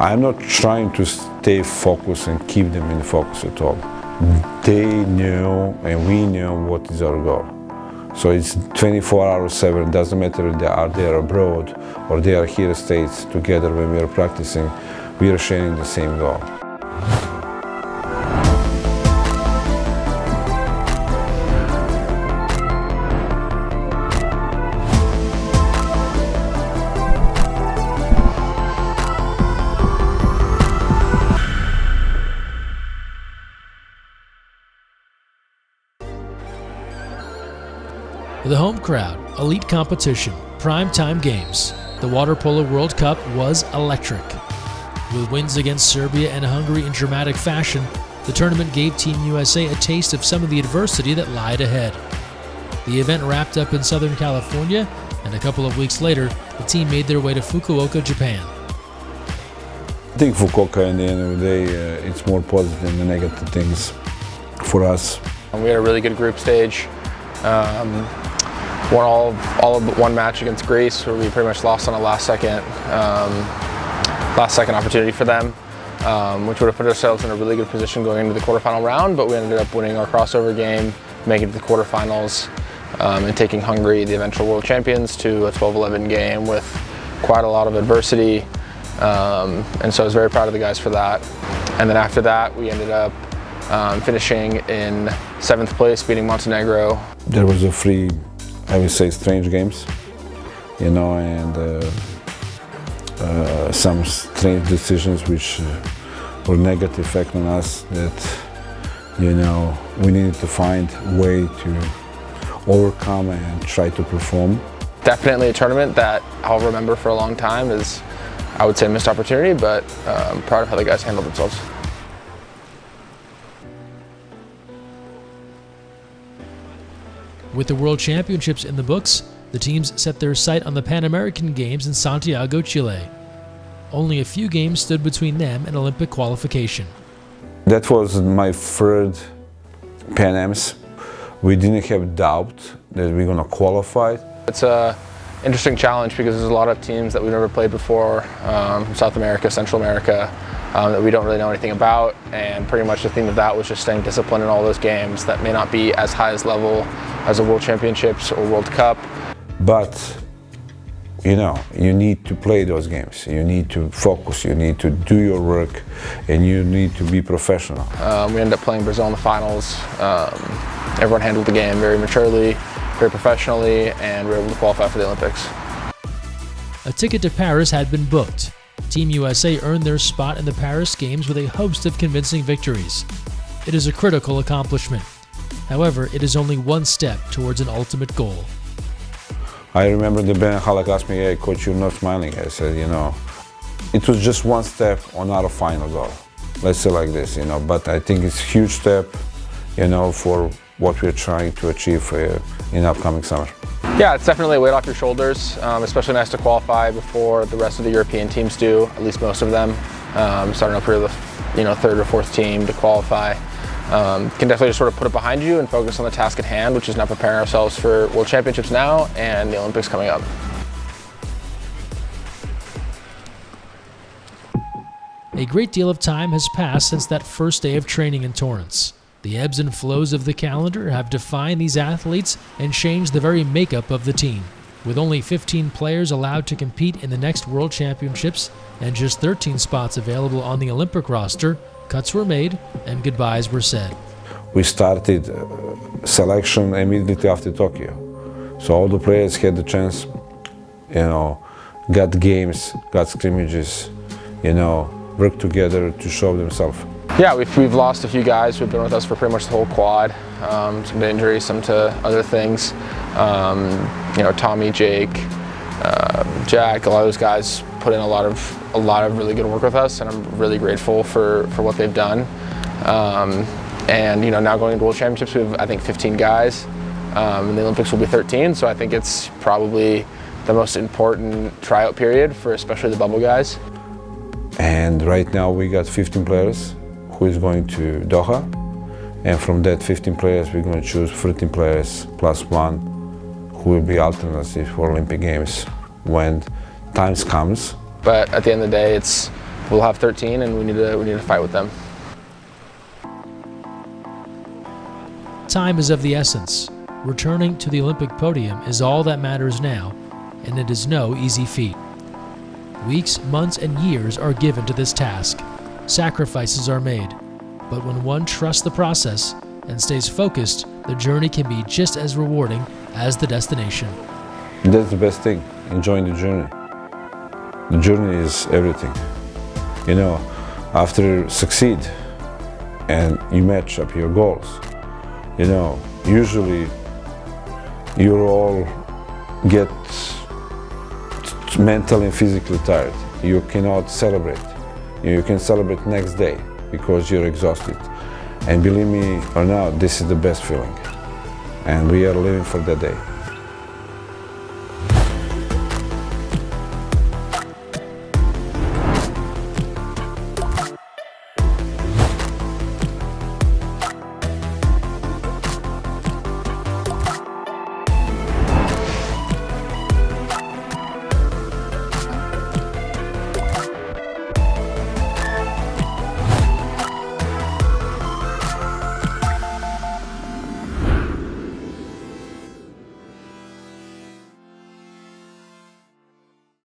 I'm not trying to stay focused and keep them in focus at all. They know and we know what is our goal. So it's 24 hours 7, it doesn't matter if they are there abroad or they are here in the States together when we are practicing, we are sharing the same goal. The home crowd, elite competition, prime-time games. The Water Polo World Cup was electric. With wins against Serbia and Hungary in dramatic fashion, the tournament gave Team USA a taste of some of the adversity that lied ahead. The event wrapped up in Southern California, and a couple of weeks later, the team made their way to Fukuoka, Japan. I think Fukuoka, in the end of the day, it's more positive than negative things for us. We had a really good group stage. Won all but one match against Greece, where we pretty much lost on a last second opportunity for them, which would have put ourselves in a really good position going into the quarterfinal round, but we ended up winning our crossover game, making it to the quarterfinals, and taking Hungary, the eventual world champions, to a 12-11 game with quite a lot of adversity, and so I was very proud of the guys for that. And then after that, we ended up finishing in 7th place, beating Montenegro. There was a free, I would say, strange games, you know, and some strange decisions which were negative effect on us that, you know, we needed to find a way to overcome and try to perform. Definitely a tournament that I'll remember for a long time is, I would say, a missed opportunity, but I'm proud of how the guys handled themselves. With the World Championships in the books, the teams set their sight on the Pan American Games in Santiago, Chile. Only a few games stood between them and Olympic qualification. That was my third Pan Ams. We didn't have doubt that we're going to qualify. It's an interesting challenge because there's a lot of teams that we've never played before, from South America, Central America, that we don't really know anything about, and pretty much the theme of that was just staying disciplined in all those games that may not be as high as level as the World Championships or World Cup. But, you know, you need to play those games, you need to focus, you need to do your work, and you need to be professional. We ended up playing Brazil in the finals. Everyone handled the game very maturely, very professionally, and we were able to qualify for the Olympics. A ticket to Paris had been booked. Team USA earned their spot in the Paris Games with a host of convincing victories. It is a critical accomplishment. However, it is only one step towards an ultimate goal. I remember the Ben Hallock asked me, "Hey, coach, you're not smiling." I said, you know, it was just one step on our final goal. Let's say like this, you know, but I think it's a huge step, you know, for what we're trying to achieve in upcoming summer. Yeah, it's definitely a weight off your shoulders, especially nice to qualify before the rest of the European teams do, at least most of them. Starting off here, the third or fourth team to qualify. Can definitely just sort of put it behind you and focus on the task at hand, which is now preparing ourselves for World Championships now and the Olympics coming up. A great deal of time has passed since that first day of training in Torrance. The ebbs and flows of the calendar have defined these athletes and changed the very makeup of the team. With only 15 players allowed to compete in the next World Championships and just 13 spots available on the Olympic roster, cuts were made and goodbyes were said. We started selection immediately after Tokyo. So all the players had the chance, you know, got games, got scrimmages, you know, worked together to show themselves. Yeah, we've lost a few guys who've been with us for pretty much the whole quad. Some to injuries, some to other things. You know, Tommy, Jake, Jack, a lot of those guys put in a lot of really good work with us, and I'm really grateful for what they've done. And you know, now going to World Championships, we have I think 15 guys, and the Olympics will be 13. So I think it's probably the most important tryout period for especially the bubble guys. And right now we got 15 players who is going to Doha, and from that 15 players we're going to choose 13 players plus one who will be alternative for Olympic Games when times comes. But at the end of the day, it's we'll have 13, and we need to fight with them. Time is of the essence. Returning to the Olympic podium is all that matters now, and it is no easy feat. Weeks, months, and years are given to this task. Sacrifices are made, but when one trusts the process and stays focused, the journey can be just as rewarding as the destination. That's the best thing, enjoying the journey. The journey is everything. You know, after you succeed and you match up your goals, you know, usually you all get mentally and physically tired. You cannot celebrate. You can celebrate next day because you're exhausted. And believe me or not, this is the best feeling. And we are living for that day.